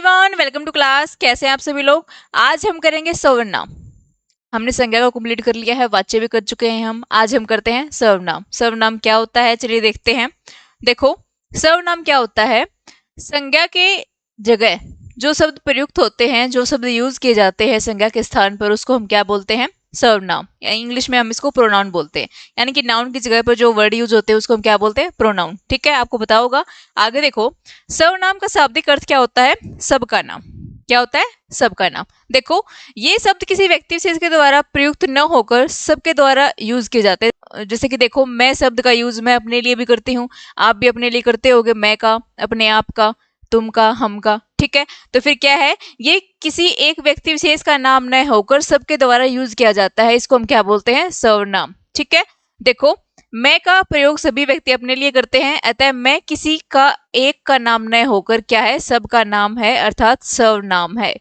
Everyone, welcome to class. कैसे हैं आप सभी लोग। आज हम करेंगे सर्वनाम। हमने संज्ञा को कंप्लीट कर लिया है, वाच्य भी कर चुके हैं हम। आज हम करते हैं सर्वनाम। सर्वनाम क्या होता है, चलिए देखते हैं। देखो, सर्वनाम क्या होता है। संज्ञा के जगह जो शब्द प्रयुक्त होते हैं, जो शब्द यूज किए जाते हैं संज्ञा के स्थान पर, उसको हम क्या बोलते हैं, सर्वनाम। या इंग्लिश में हम इसको प्रोनाउन बोलते हैं। यानी कि नाउन की जगह पर जो वर्ड यूज होते हैं उसको हम क्या बोलते हैं, प्रोनाउन। ठीक है, आपको पता होगा। आगे देखो, सर्वनाम का शाब्दिक अर्थ क्या होता है, सबका नाम। क्या होता है, सबका नाम। देखो, ये शब्द किसी व्यक्ति विशेष के द्वारा प्रयुक्त न होकर सबके द्वारा यूज किए जाते हैं। जैसे कि देखो, मैं शब्द का यूज मैं अपने लिए भी करती हूँ, आप भी अपने लिए करते होगे। मैं का, अपने आप का, तुम का, हम का। ठीक है, तो फिर क्या है, ये किसी एक व्यक्ति विशेष का नाम न होकर सबके द्वारा यूज किया जाता है, इसको हम क्या बोलते हैं, सर्वनाम। ठीक है, देखो, मैं का प्रयोग सभी व्यक्ति अपने लिए करते हैं, अतः मैं किसी का एक का नाम न होकर क्या है, सबका नाम है, अर्थात सर्वनाम है।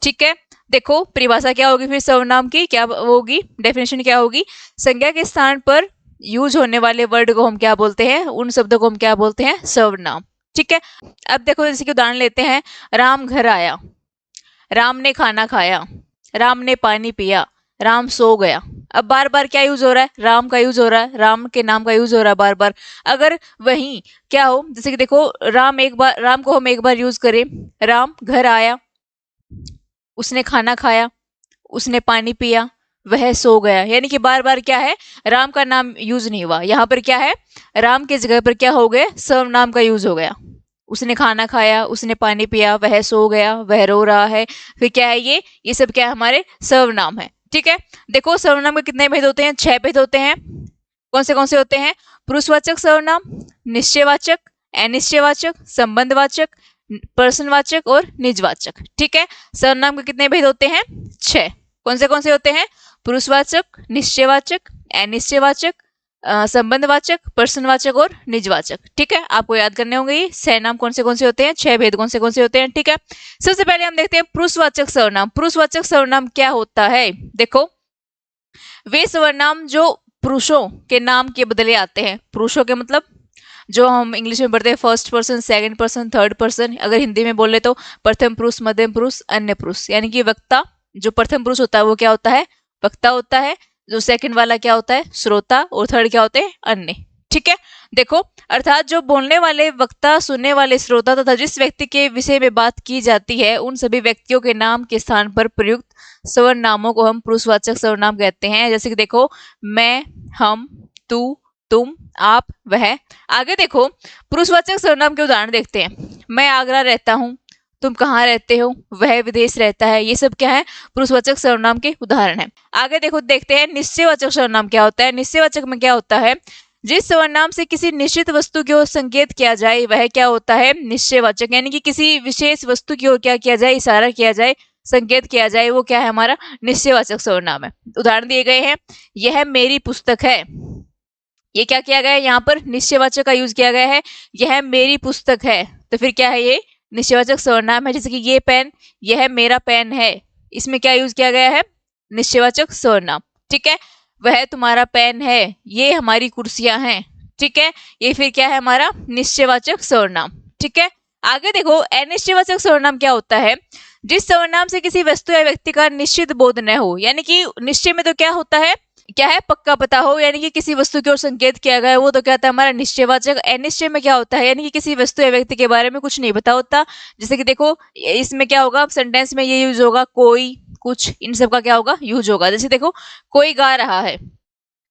ठीक है, देखो परिभाषा क्या होगी फिर सर्वनाम की, क्या होगी, डेफिनेशन क्या होगी। संज्ञा के स्थान पर यूज होने वाले वर्ड को हम क्या बोलते हैं, उन शब्दों को हम क्या बोलते हैं, सर्वनाम। ठीक है, अब देखो जैसे कि उदाहरण लेते हैं। राम घर आया, राम ने खाना खाया, राम ने पानी पिया, राम सो गया। अब बार बार क्या यूज हो रहा है, राम का यूज हो रहा है, राम के नाम का यूज हो रहा है बार बार। अगर वहीं क्या हो, जैसे कि देखो, राम को हम एक बार यूज करें, राम घर आया, उसने खाना खाया, उसने पानी पिया, वह सो गया। यानी कि बार बार क्या है, राम का नाम यूज नहीं हुआ। यहाँ पर क्या है, राम के जगह पर क्या हो गया, सर्वनाम का यूज हो गया। उसने खाना खाया, उसने पानी पिया, वह सो गया, वह रो रहा है। फिर क्या है, ये सब क्या है, हमारे सर्वनाम है। ठीक है, देखो सर्वनाम के कितने भेद होते हैं, 6 भेद होते हैं। कौन से होते हैं, पुरुषवाचक सर्वनाम, निश्चयवाचक, अनिश्चयवाचक, संबंधवाचक, पर्सनवाचक और निजवाचक। ठीक है, सर्वनाम के कितने भेद होते हैं, 6। कौन से होते हैं, पुरुषवाचक, निश्चयवाचक, अनिश्चयवाचक, संबंधवाचक, पर्सनवाचक और निजवाचक। ठीक है, आपको याद करने होंगे ये 6 नाम कौन से होते हैं, 6 भेद कौन से होते हैं। ठीक है, सबसे पहले हम देखते हैं पुरुषवाचक सर्वनाम। पुरुषवाचक सर्वनाम क्या होता है, देखो, वे सर्वनाम जो पुरुषों के नाम के बदले आते हैं। पुरुषों के मतलब जो हम इंग्लिश में पढ़ते हैं, first person, second person, third person. अगर हिंदी में बोले तो प्रथम पुरुष, मध्यम पुरुष, अन्य पुरुष। यानी कि वक्ता, जो प्रथम पुरुष होता है वो क्या होता है, वक्ता होता है। जो सेकंड वाला क्या होता है, श्रोता, और थर्ड क्या होते हैं, अन्य। ठीक है, देखो, अर्थात जो बोलने वाले वक्ता, सुनने वाले श्रोता तथा जिस व्यक्ति के विषय में बात की जाती है, उन सभी व्यक्तियों के नाम के स्थान पर प्रयुक्त सर्वनामों को हम पुरुषवाचक सर्वनाम कहते हैं। जैसे कि देखो, मैं, हम, तू, तुम, आप, वह। आगे देखो, पुरुषवाचक सर्वनाम के उदाहरण देखते हैं। मैं आगरा रहता हूँ, तुम कहाँ रहते हो, वह विदेश रहता है। ये सब क्या है, पुरुषवाचक सर्वनाम के उदाहरण है। आगे देखो, देखते हैं निश्चयवाचक सर्वनाम क्या होता है। निश्चयवाचक में क्या होता है, जिस सर्वनाम से किसी निश्चित वस्तु की ओर संकेत किया जाए वह क्या होता है, निश्चयवाचक। यानी कि किसी विशेष वस्तु की ओर क्या किया जाए, इशारा किया जाए, संकेत किया जाए, वो क्या है, हमारा निश्चयवाचक सर्वनाम है। उदाहरण दिए गए हैं, यह मेरी पुस्तक है। ये क्या किया गया है, यहाँ पर निश्चयवाचक का यूज किया गया है, यह मेरी पुस्तक है। तो फिर क्या है, ये निश्चयवाचक सर्वनाम है। जैसे कि ये पेन, यह मेरा पेन है, इसमें क्या यूज किया गया है, निश्चयवाचक सर्वनाम। ठीक है, वह तुम्हारा पेन है, ये हमारी कुर्सियां हैं। ठीक है, ये फिर क्या है, हमारा निश्चयवाचक सर्वनाम। ठीक है, आगे देखो, अनिश्चयवाचक सर्वनाम क्या होता है, जिस सर्वनाम से किसी वस्तु या व्यक्ति का निश्चित बोध न हो। यानी कि निश्चय में तो क्या होता है, क्या है, पक्का पता हो, यानी कि किसी वस्तु की ओर संकेत किया गया है, वो तो क्या होता है, हमारा निश्चयवाचक। अनिश्चय में क्या होता है, यानी कि किसी वस्तु या व्यक्ति के बारे में कुछ नहीं पता होता। जैसे कि देखो, इसमें क्या होगा, सेंटेंस में ये यूज होगा, कोई, कुछ, इन सब का क्या होगा, यूज होगा। जैसे देखो, कोई गा रहा है,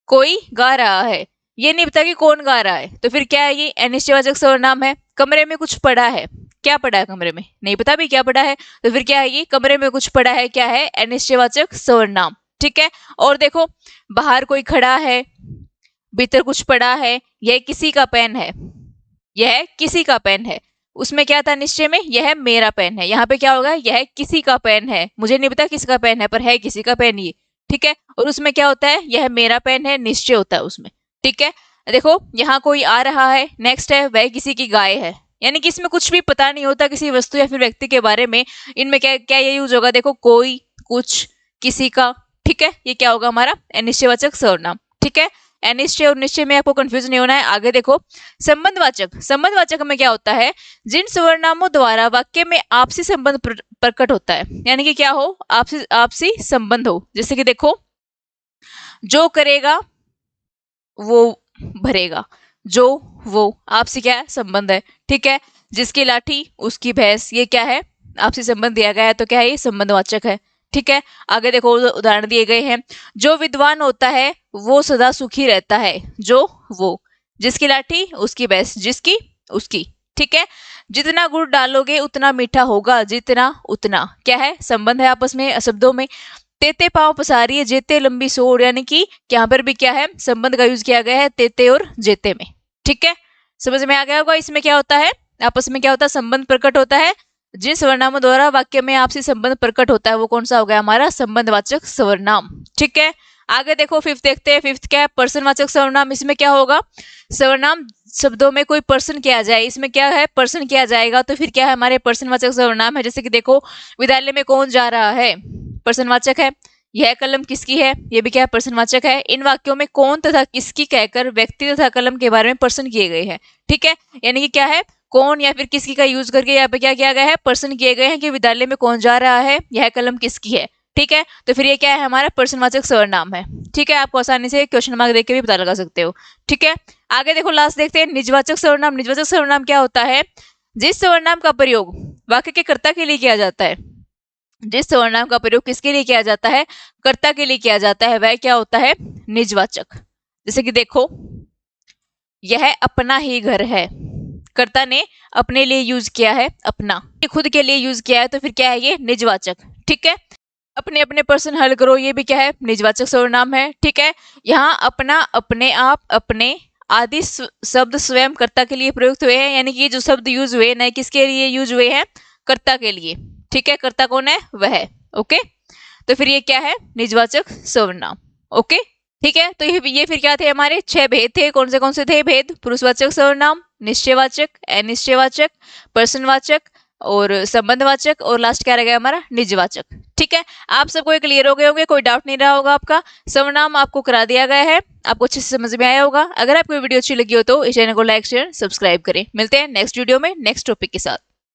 कोई गा रहा है, ये नहीं पता कि कौन गा रहा है, तो फिर क्या है, ये अनिश्चयवाचक सर्वनाम है। कमरे में कुछ पड़ा है, क्या पड़ा है कमरे में, नहीं पता भी क्या पड़ा है, तो फिर क्या है, ये कमरे में कुछ पड़ा है, क्या है, अनिश्चयवाचक सर्वनाम। ठीक है, और देखो, बाहर कोई खड़ा है, भीतर कुछ पड़ा है, यह किसी का पेन है, यह किसी का पेन है। उसमें क्या था, निश्चय में, यह मेरा पेन है। यहाँ पे क्या होगा, यह किसी का पेन है, मुझे नहीं पता किसका पेन है, पर है किसी का पेन ये। ठीक है, और उसमें क्या होता है, यह मेरा पेन है, निश्चय होता है उसमें। ठीक है, देखो, यहाँ कोई आ रहा है, नेक्स्ट है, वह किसी की गाय है। यानी कि इसमें कुछ भी पता नहीं होता किसी वस्तु या फिर व्यक्ति के बारे में। इनमें क्या क्या ये यूज होगा, देखो, कोई, कुछ, किसी का। ठीक है, ये क्या होगा, हमारा अनिश्चयवाचक सर्वनाम। ठीक है, अनिश्चय और निश्चय में आपको कंफ्यूज नहीं होना है। आगे देखो, संबंधवाचक में क्या होता है, जिन सवर्नामों द्वारा वाक्य में आपसी संबंध प्रकट होता है, यानी कि क्या हो, आपसी संबंध हो। जैसे कि देखो, जो करेगा वो भरेगा, जो वो आपसी क्या है, संबंध है। ठीक है, जिसकी लाठी उसकी भैंस, ये क्या है, आपसी संबंध दिया गया है, तो क्या है, ये संबंधवाचक है। ठीक है, आगे देखो उदाहरण दिए गए हैं, जो विद्वान होता है वो सदा सुखी रहता है, जो वो, जिसकी लाठी उसकी भैंस, जिसकी उसकी। ठीक है, जितना गुड़ डालोगे उतना मीठा होगा, जितना उतना, क्या है, संबंध है आपस में शब्दों में। तेते पांव पसारी है जेते लंबी सोर, यानी कि यहाँ पर भी क्या है, संबंध का यूज किया गया है तेते और जेते में। ठीक है, समझ में आ गया होगा। इसमें क्या होता है, आपस में क्या होता है, संबंध प्रकट होता है। जिन सवर्नामों द्वारा वाक्य में आपसी संबंध प्रकट होता है वो कौन सा हो गया, हमारा संबंधवाचक सवर्नाम। ठीक है, आगे देखो फिफ्थ देखते हैं। फिफ्थ क्या है, पर्सनवाचक सर्वनाम। इसमें क्या होगा, सर्वनाम शब्दों में कोई पर्सन किया जाए, इसमें क्या है, पर्सन किया जाएगा, तो फिर क्या है, हमारे पर्सनवाचक सर्वनाम है। जैसे कि देखो, विद्यालय में कौन जा रहा है, पर्सनवाचक है। यह कलम किसकी है, यह भी क्या है, पर्सनवाचक है। इन वाक्यों में कौन तथा किसकी कहकर व्यक्ति तथा कलम के बारे में पर्सन किए गए हैं। ठीक है, यानी कि क्या है, कौन या फिर किसकी का यूज करके यहाँ पे क्या किया गया है, पर्सन किए गए हैं कि विद्यालय में कौन जा रहा है, यह कलम किसकी है। ठीक है, तो फिर ये क्या है, हमारा पर्सनवाचक सर्वनाम है। ठीक है, आपको आसानी से क्वेश्चन मार्क देख के भी पता लगा सकते हो। ठीक है, आगे देखो लास्ट देखते हैं, निजवाचक सर्वनाम। निजवाचक सर्वनाम क्या होता है, जिस सर्वनाम का प्रयोग वाक्य के कर्ता के लिए किया जाता है, जिस सर्वनाम का प्रयोग किसके लिए किया जाता है, कर्ता के लिए किया जाता है, वह क्या होता है, निजवाचक। जैसे कि देखो, यह अपना ही घर है, कर्ता ने अपने लिए यूज किया है अपना, खुद के लिए यूज किया है, तो फिर क्या है, ये निजवाचक। ठीक है, अपने अपने पर्सन हल करो, ये भी क्या है, निजवाचक सर्वनाम है। ठीक है, यहाँ अपना, अपने आप, अपने आदि शब्द स्वयं कर्ता के लिए प्रयुक्त हुए हैं, यानी कि ये जो शब्द यूज हुए नए किसके लिए यूज हुए हैं, कर्ता के लिए। ठीक है, कर्ता कौन है, वह। ओके, तो फिर ये क्या है, निजवाचक सर्वनाम। ओके, ठीक है, तो ये फिर क्या थे, हमारे 6 भेद थे। कौन से थे भेद, पुरुषवाचक सर्वनाम, निश्चयवाचक, अनिश्चयवाचक, पर्सनवाचक और संबंधवाचक, और लास्ट क्या रह गया हमारा, निजवाचक। ठीक है, आप सबको ये क्लियर हो गए होंगे, कोई डाउट नहीं रहा होगा आपका। सर्वनाम आपको करा दिया गया है, आपको अच्छे से समझ में आया होगा। अगर आपको वीडियो अच्छी लगी हो तो इस चैनल को लाइक शेयर सब्सक्राइब करें। मिलते हैं नेक्स्ट वीडियो में नेक्स्ट टॉपिक के साथ।